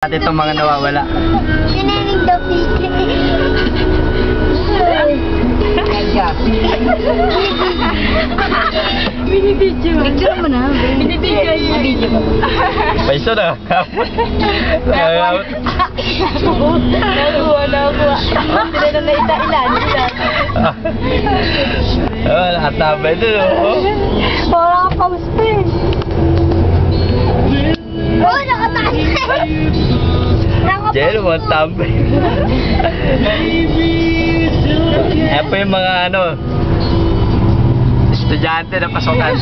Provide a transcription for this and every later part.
At itong mga nawawala. Sinaning daw pizza. Binibidyo. Picture mo na. Binibidyo. Binibidyo mo. Paiso na. Nakuha. Sila na naitailan. Lahat tabay doon. Wala ka pa-spin. Oh, nakataas na. Diyan mo, tabay. Ayan po yung mga estudyante na pasokan.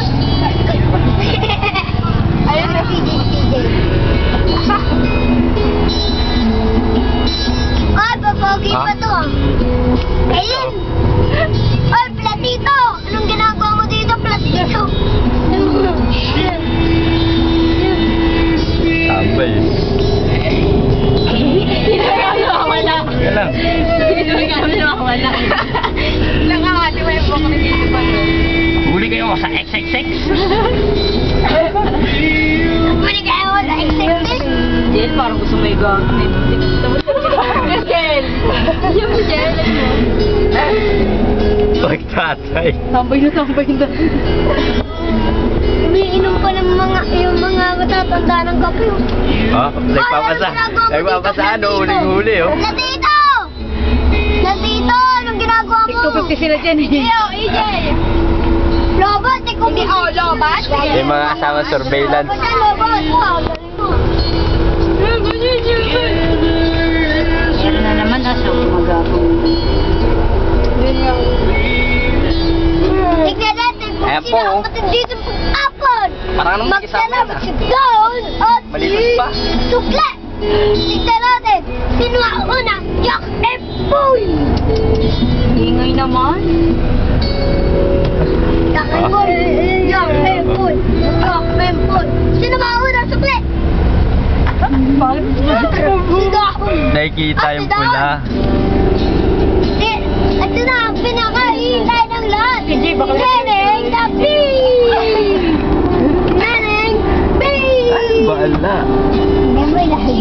Ayun na, PJ. Ay, babogi pa to ah. Ayun. Ay, platito. Anong ginagawa mo dito, platito? Tabay. Wala. Yan lang. Wala. Nakakati mo yung buka ng dito pa to. Huli kayo sa XXX. Huli kayo sa XXX. Jel, parang gusto may gagawin. Jel! Yung Jel, Pagtatay. tambay na. Umiinom pa ng yung mga matatanda ng kape. Oh, nagpapasa. Huling-huli oh. Natito! Natito! Anong ginagawa mo? TikTok sila dyan eh. EJ! Lobot! Lobot? Yung mga kasama surveillance. Lobot! Meron na naman na siya gumagapong. Tignan natin kung Ayan sino po, ang oh. matindi sa pag-apon. Parang anong mag-isama Magdala na. si Down at Malinis si pa. Sukle. Tignan natin sino ang unang Jack and Boy. Ingay naman. Jack and Boy. Jack and Boy. Jack and Boy. Sino ba ang unang Sukle? Si Down. Nakikita yung pula. Ito na ang pinakainay ng lahat. PJ, baka- Neneng the Bee! Neneng Bee! Baala. Memory lahat.